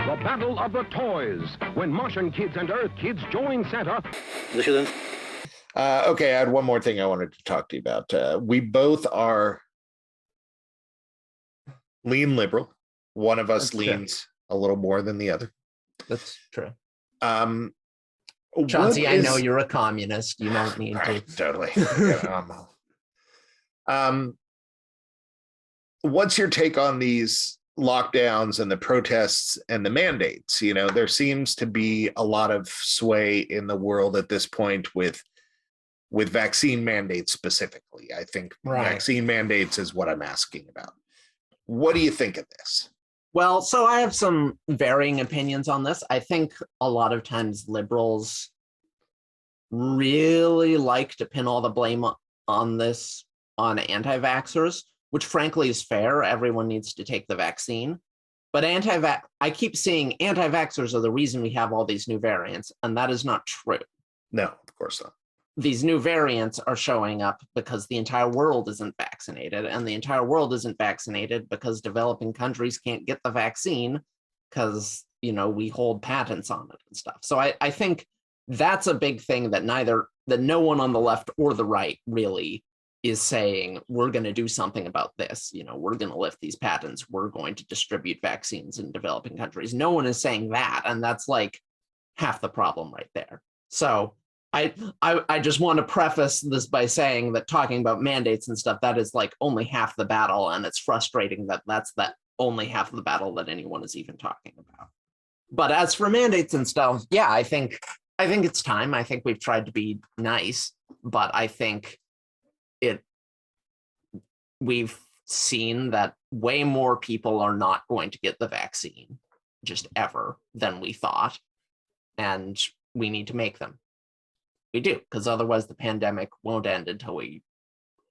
The Battle of the Toys, when Martian kids and Earth kids join Santa. Okay, I had one more thing I wanted to talk to you about. We both are lean liberal. One of us leans a little more than the other. That's true. Chauncey, I know you're a communist. You don't need to. Totally. What's your take on these lockdowns and the protests and the mandates? You know, there seems to be a lot of sway in the world at this point with vaccine mandates specifically. I think vaccine mandates is what I'm asking about. What do you think of this? Well, so I have some varying opinions on this. I think a lot of times liberals really like to pin all the blame on this on anti-vaxxers, which frankly is fair. Everyone needs to take the vaccine. But I keep seeing anti-vaxxers are the reason we have all these new variants, and that is not true. No, of course not. These new variants are showing up because the entire world isn't vaccinated, and the entire world isn't vaccinated because developing countries can't get the vaccine because, you know, we hold patents on it and stuff. So I think that's a big thing that no one on the left or the right really is saying, we're going to do something about this. You know, we're going to lift these patents. We're going to distribute vaccines in developing countries. No one is saying that. And that's like half the problem right there. So I just want to preface this by saying that talking about mandates and stuff, that is like only half the battle. And it's frustrating that that's only half of the battle that anyone is even talking about. But as for mandates and stuff, yeah, I think it's time. I think we've tried to be nice, but I think we've seen that way more people are not going to get the vaccine just ever than we thought. And we need to make them. We do, because otherwise the pandemic won't end until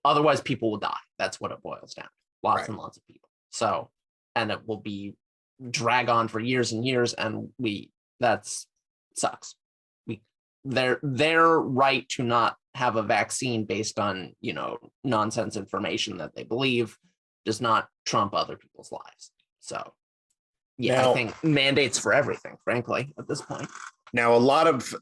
otherwise people will die. That's what it boils down to. Lots and lots of people. So, and it will drag on for years and years, and that sucks. Their right to not have a vaccine based on, you know, nonsense information that they believe does not trump other people's lives. So yeah, now, I think mandates for everything, frankly, at this point. Now, a lot of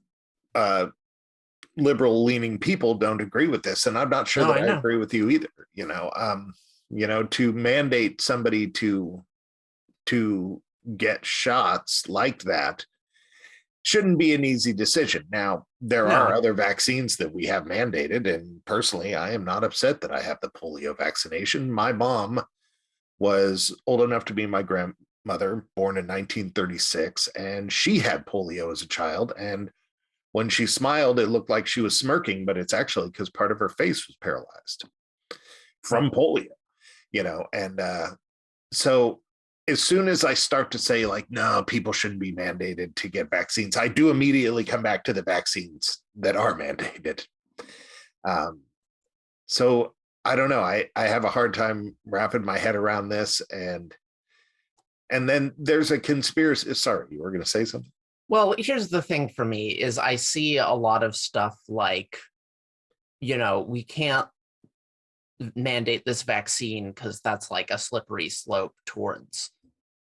liberal leaning people don't agree with this, and I'm not sure that I agree with you either. You know, to mandate somebody to get shots like that shouldn't be an easy decision. Now, there are other vaccines that we have mandated, and personally, I am not upset that I have the polio vaccination. My mom was old enough to be my grandmother, born in 1936, and she had polio as a child, and when she smiled, it looked like she was smirking, but it's actually because part of her face was paralyzed from polio, you know, and so as soon as I start to say, like, no, people shouldn't be mandated to get vaccines, I do immediately come back to the vaccines that are mandated. So I don't know. I have a hard time wrapping my head around this. And then there's a conspiracy. Sorry, you were going to say something? Well, here's the thing for me is I see a lot of stuff like, you know, we can't mandate this vaccine because that's like a slippery slope towards,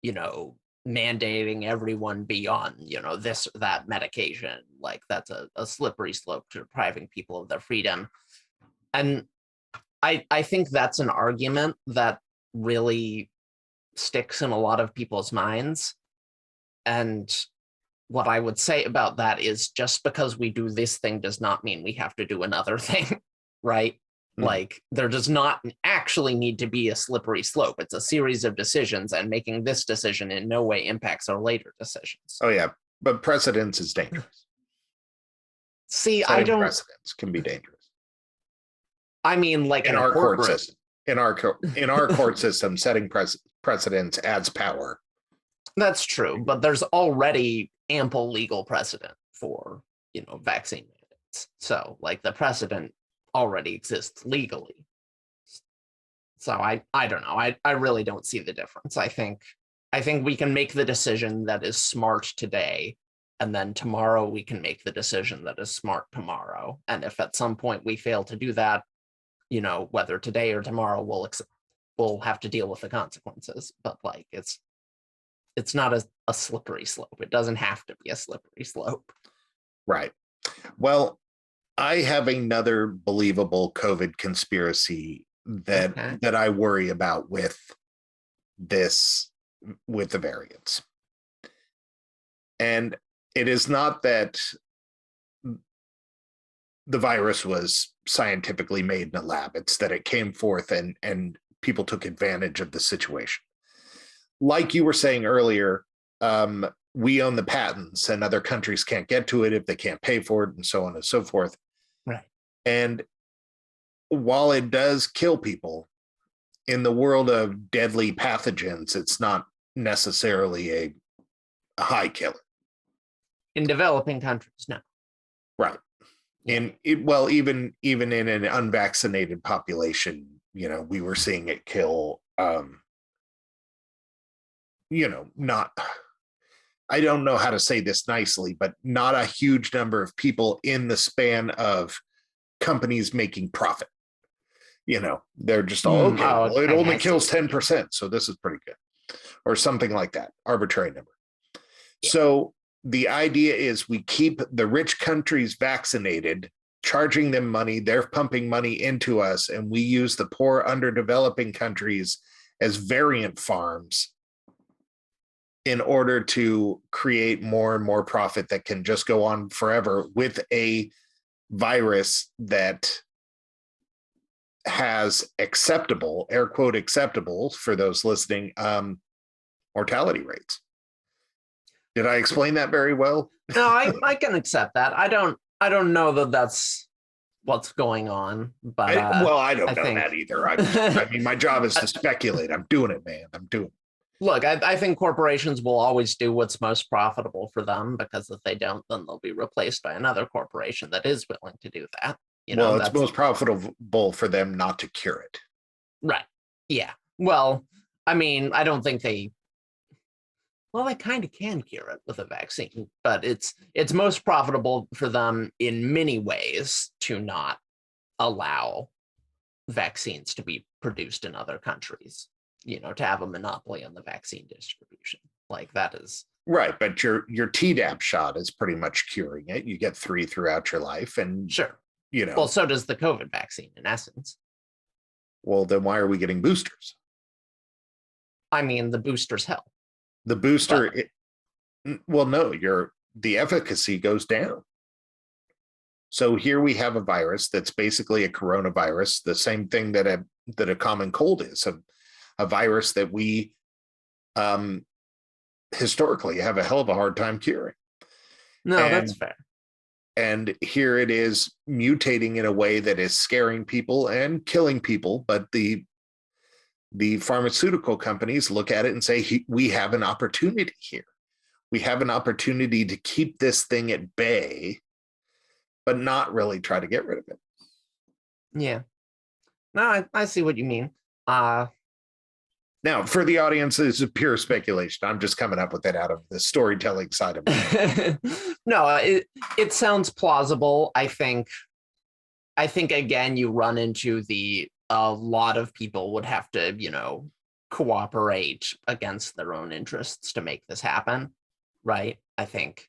you know, mandating everyone beyond, you know, this or that medication. Like that's a slippery slope to depriving people of their freedom. And I think that's an argument that really sticks in a lot of people's minds. And what I would say about that is just because we do this thing does not mean we have to do another thing, right? Like there does not actually need to be a slippery slope. It's a series of decisions, and making this decision in no way impacts our later decisions. Oh yeah, but precedence is dangerous. See, precedence can be dangerous. I mean, like in our court system, in our court system, setting precedence adds power. That's true, but there's already ample legal precedent for, you know, vaccine mandates. So like the precedent already exists legally. So I don't know. I really don't see the difference. I think we can make the decision that is smart today, and then tomorrow we can make the decision that is smart tomorrow. And if at some point we fail to do that, you know, whether today or tomorrow, we'll have to deal with the consequences. But like it's not a slippery slope. It doesn't have to be a slippery slope. Right. Well, I have another believable COVID conspiracy that I worry about with this, with the variants. And it is not that the virus was scientifically made in a lab. It's that it came forth and people took advantage of the situation. Like you were saying earlier, we own the patents and other countries can't get to it if they can't pay for it, and so on and so forth. Right. And while it does kill people, in the world of deadly pathogens, it's not necessarily a high killer. In developing countries, no. Right. And even in an unvaccinated population, we were seeing it kill, not, I don't know how to say this nicely, but not a huge number of people in the span of companies making profit. They're just all, okay, well, it only kills 10%. So this is pretty good. Or something like that, arbitrary number. Yeah. So the idea is we keep the rich countries vaccinated, charging them money. They're pumping money into us, and we use the poor, underdeveloping countries as variant farms in order to create more and more profit that can just go on forever with a virus that has acceptable, air quote, acceptable for those listening, mortality rates. Did I explain that very well? No, I can accept that. I don't know that that's what's going on, but I don't know that either. I mean, my job is to speculate. I'm doing it, man. I'm doing it. Look, I think corporations will always do what's most profitable for them, because if they don't, then they'll be replaced by another corporation that is willing to do that. It's most profitable for them not to cure it. Right. Yeah. Well, I mean, I don't think they kind of can cure it with a vaccine, but it's most profitable for them in many ways to not allow vaccines to be produced in other countries, to have a monopoly on the vaccine distribution. Like, that is right. But your Tdap shot is pretty much curing it. You get 3 throughout your life, and sure. Well, so does the COVID vaccine, in essence. Well, then why are we getting boosters? I mean, the boosters help. The booster, the efficacy goes down. So here we have a virus that's basically a coronavirus, the same thing that a common cold is, a virus that we historically have a hell of a hard time curing. No, that's fair. And here it is mutating in a way that is scaring people and killing people, but the pharmaceutical companies look at it and say, we have an opportunity here. We have an opportunity to keep this thing at bay, but not really try to get rid of it. Yeah. No, I see what you mean. Now, for the audience, it's a pure speculation. I'm just coming up with it out of the storytelling side of it. No, it sounds plausible. I think again, you run into a lot of people would have to, cooperate against their own interests to make this happen, right? I think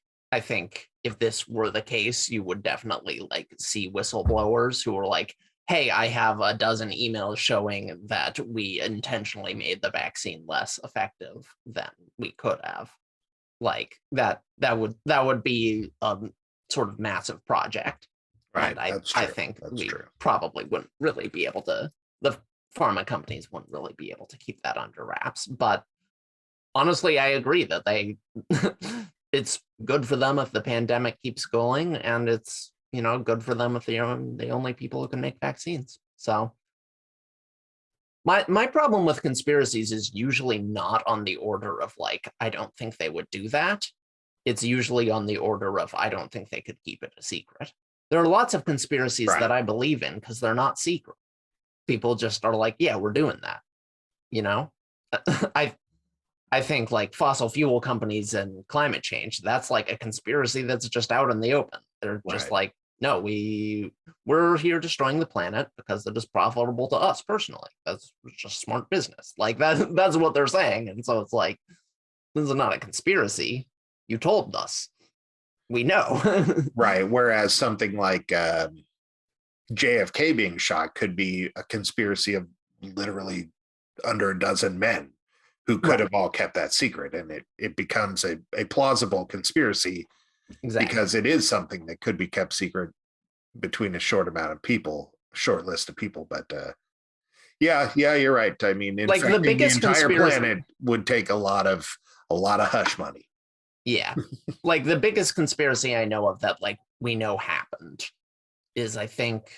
if this were the case, you would definitely see whistleblowers who are like, hey, I have a dozen emails showing that we intentionally made the vaccine less effective than we could have. Like that would be a sort of massive project. Right. And I think we probably wouldn't really be able to, the pharma companies wouldn't really be able to keep that under wraps. But honestly, I agree that it's good for them if the pandemic keeps going, and it's, good for them if they're the only people who can make vaccines. So my problem with conspiracies is usually not on the order of I don't think they would do that. It's usually on the order of, I don't think they could keep it a secret. There are lots of conspiracies that I believe in because they're not secret. People just are like, yeah, we're doing that. I think fossil fuel companies and climate change, that's a conspiracy that's just out in the open. They're just no, we're here destroying the planet because it is profitable to us personally. That's just smart business. That's what they're saying. And so it's This is not a conspiracy. You told us. We know. Right. Whereas something like JFK being shot could be a conspiracy of literally under a dozen men who could have all kept that secret. And it becomes a plausible conspiracy because it is something that could be kept secret between a short list of people. But yeah, you're right. I mean, in fact, the entire planet would take a lot of hush money. Yeah. Like the biggest conspiracy I know of that like we know happened is, I think,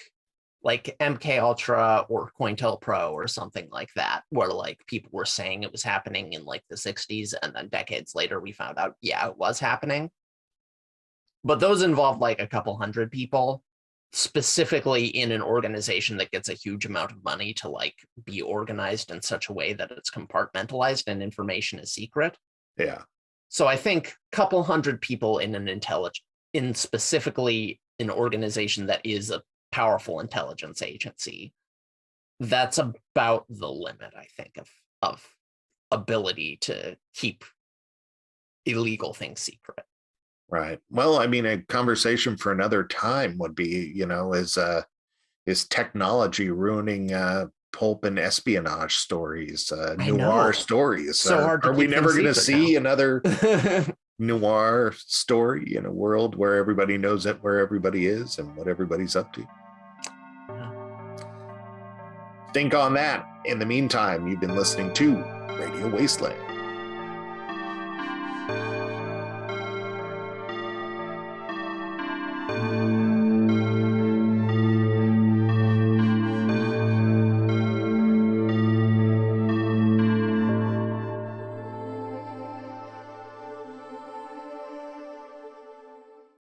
like MK Ultra or COINTELPRO or something like that, where like people were saying it was happening in like the 60s, and then decades later we found out, yeah, it was happening. But those involved like a couple hundred people, specifically in an organization that gets a huge amount of money to like be organized in such a way that it's compartmentalized and information is secret. Yeah. So I think a couple hundred people in specifically an organization that is a powerful intelligence agency, that's about the limit, I think, of ability to keep illegal things secret. Right. Well, I mean, a conversation for another time would be, is technology ruining pulp and espionage stories, noir stories? So are we never going to see another noir story in a world where everybody knows where everybody is and what everybody's up to? Think on that. In the meantime, you've been listening to Radio Wasteland.